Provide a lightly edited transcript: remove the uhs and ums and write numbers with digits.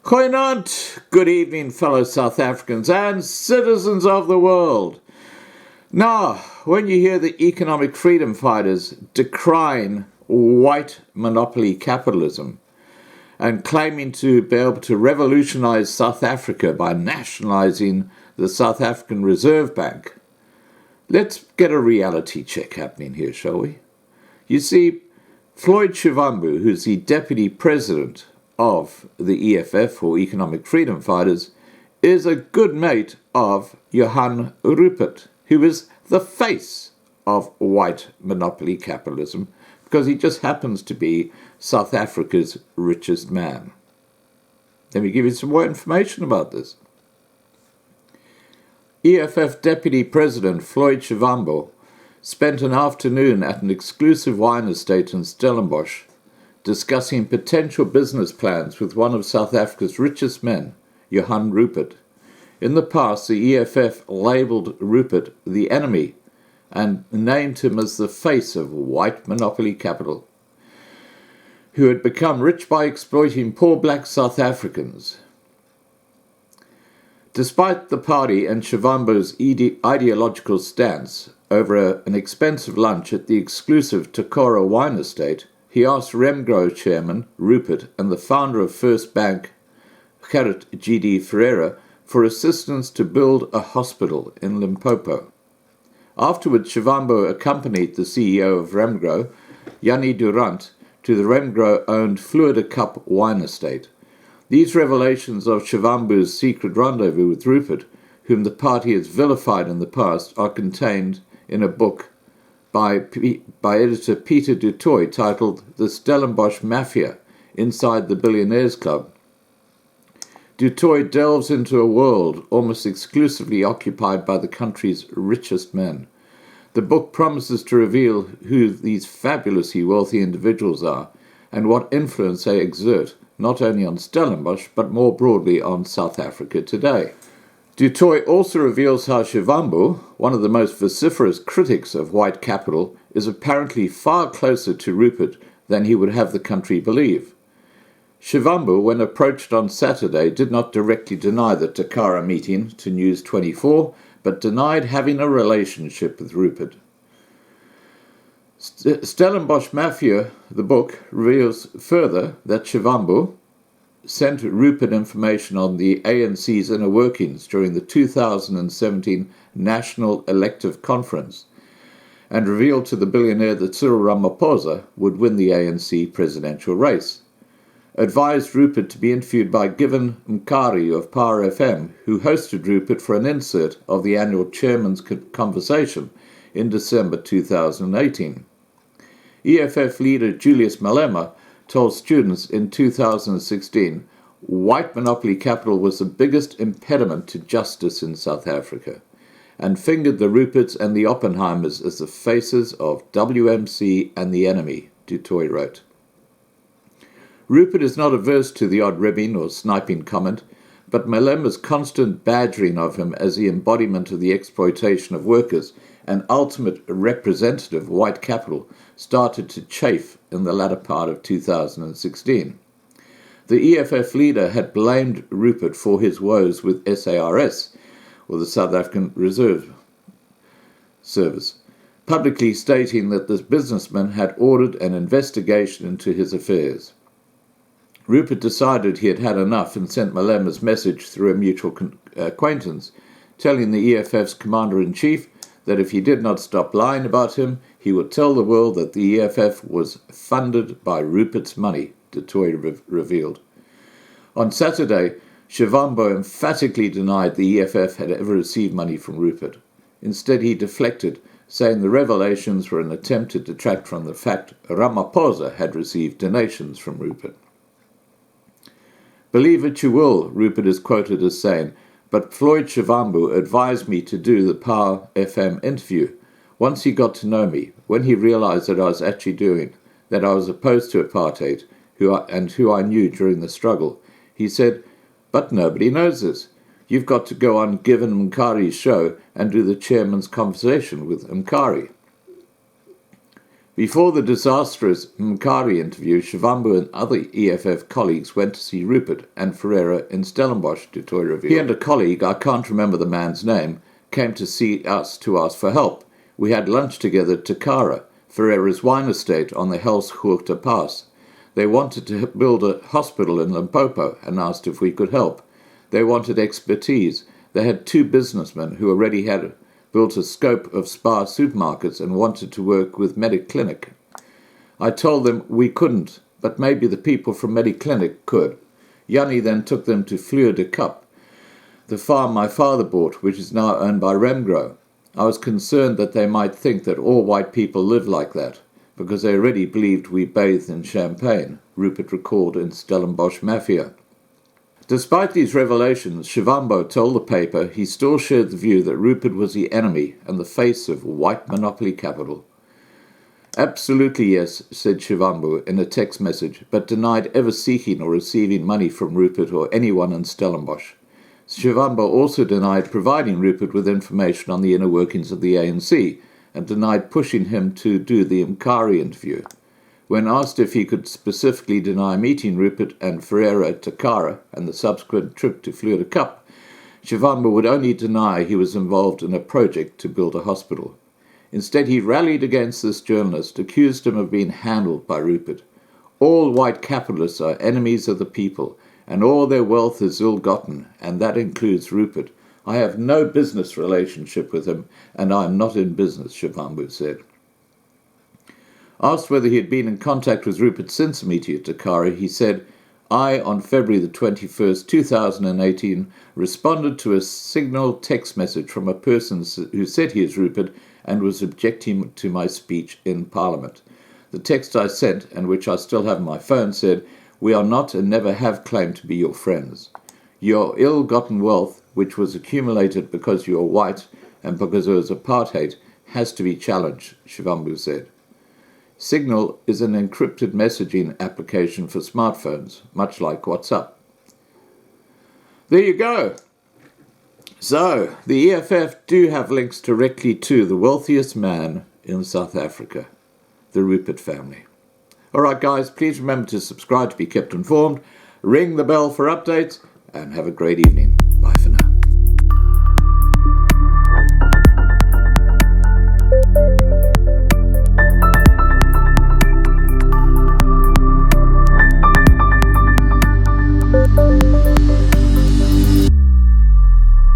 Goeienaand, good evening, fellow South Africans and citizens of the world. Now, when you hear the economic freedom fighters decrying white monopoly capitalism and claiming to be able to revolutionize South Africa by nationalizing the South African Reserve Bank, let's get a reality check happening here, shall we? You see, Floyd Shivambu, who's the deputy president of the EFF, or Economic Freedom Fighters, is a good mate of Johann Rupert, who is the face of white monopoly capitalism, because he just happens to be South Africa's richest man. Let me give you some more information about this. EFF Deputy President Floyd Shivambu spent an afternoon at an exclusive wine estate in Stellenbosch discussing potential business plans with one of South Africa's richest men, Johann Rupert. In the past, the EFF labelled Rupert the enemy and named him as the face of white monopoly capital, who had become rich by exploiting poor black South Africans. Despite the party and Shivambu's ideological stance over an expensive lunch at the exclusive Takora wine estate, he asked Remgro chairman Rupert and the founder of First Bank, Gerrit G.D. Ferreira, for assistance to build a hospital in Limpopo. Afterwards, Shivambu accompanied the CEO of Remgro, Jannie Durant, to the Remgro-owned Floyd Cup wine estate. These revelations of Shivambu's secret rendezvous with Rupert, whom the party has vilified in the past, are contained in a book by editor Peter du Toit titled The Stellenbosch Mafia, Inside the Billionaires Club. Du Toit delves into a world almost exclusively occupied by the country's richest men. The book promises to reveal who these fabulously wealthy individuals are and what influence they exert, not only on Stellenbosch, but more broadly on South Africa today. Du Toit also reveals how Shivambu, one of the most vociferous critics of white capital, is apparently far closer to Rupert than he would have the country believe. Shivambu, when approached on Saturday, did not directly deny the Takara meeting to News 24, but denied having a relationship with Rupert. Stellenbosch Mafia, the book, reveals further that Shivambu sent Rupert information on the ANC's inner workings during the 2017 National Elective Conference and revealed to the billionaire that Cyril Ramaphosa would win the ANC presidential race. Advised Rupert to be interviewed by Given Mkari of Power FM, who hosted Rupert for an insert of the annual Chairman's Conversation in December 2018. EFF leader Julius Malema told students in 2016 white monopoly capital was the biggest impediment to justice in South Africa, and fingered the Ruperts and the Oppenheimers as the faces of WMC and the enemy, Du Toit wrote. Rupert is not averse to the odd ribbing or sniping comment, but Malema's constant badgering of him as the embodiment of the exploitation of workers and ultimate representative of white capital started to chafe in the latter part of 2016. The EFF leader had blamed Rupert for his woes with SARS, or the South African Reserve Service, publicly stating that this businessman had ordered an investigation into his affairs. Rupert decided he had had enough and sent Malema's message through a mutual acquaintance, telling the EFF's commander-in-chief that if he did not stop lying about him, he would tell the world that the EFF was funded by Rupert's money, Du Toit revealed. On Saturday, Shivambu emphatically denied the EFF had ever received money from Rupert. Instead, he deflected, saying the revelations were an attempt to detract from the fact Ramaphosa had received donations from Rupert. Believe it you will, Rupert is quoted as saying, but Floyd Shivambu advised me to do the Power FM interview. Once he got to know me, when he realized that I was actually doing, that I was opposed to apartheid, who I knew during the struggle, he said, but nobody knows this. You've got to go on Given Mkari's show and do the chairman's conversation with Mkari. Before the disastrous Mkari interview, Shivambu and other EFF colleagues went to see Rupert and Ferreira in Stellenbosch, du Toit revealed. He and a colleague, I can't remember the man's name, came to see us to ask for help. We had lunch together at Takara, Ferreira's wine estate on the Helshoogte Pass. They wanted to build a hospital in Limpopo and asked if we could help. They wanted expertise. They had 2 businessmen who already had built a scope of Spar supermarkets and wanted to work with Mediclinic. I told them we couldn't, but maybe the people from Mediclinic could. Jannie then took them to Fleur de Cap, the farm my father bought, which is now owned by Remgro. I was concerned that they might think that all white people live like that, because they already believed we bathed in champagne, Rupert recalled in Stellenbosch Mafia. Despite these revelations, Shivambu told the paper he still shared the view that Rupert was the enemy and the face of white monopoly capital. Absolutely yes, said Shivambu in a text message, but denied ever seeking or receiving money from Rupert or anyone in Stellenbosch. Shivambu also denied providing Rupert with information on the inner workings of the ANC and denied pushing him to do the Mkari interview. When asked if he could specifically deny meeting Rupert and Ferreira at Takara and the subsequent trip to Fleur de Cap, Shivambu would only deny he was involved in a project to build a hospital. Instead, he rallied against this journalist, accused him of being handled by Rupert. All white capitalists are enemies of the people, and all their wealth is ill-gotten, and that includes Rupert. I have no business relationship with him, and I am not in business, Shivambu said. Asked whether he had been in contact with Rupert since the meeting at Takara, he said, I, on February the 21st, 2018, responded to a signal text message from a person who said he is Rupert and was objecting to my speech in Parliament. The text I sent, and which I still have on my phone, said, we are not and never have claimed to be your friends. Your ill-gotten wealth, which was accumulated because you are white and because there was apartheid, has to be challenged, Shivambu said. Signal is an encrypted messaging application for smartphones, much like WhatsApp. There you go. So, the EFF do have links directly to the wealthiest man in South Africa, the Rupert family. All right, guys, please remember to subscribe to be kept informed, ring the bell for updates, and have a great evening.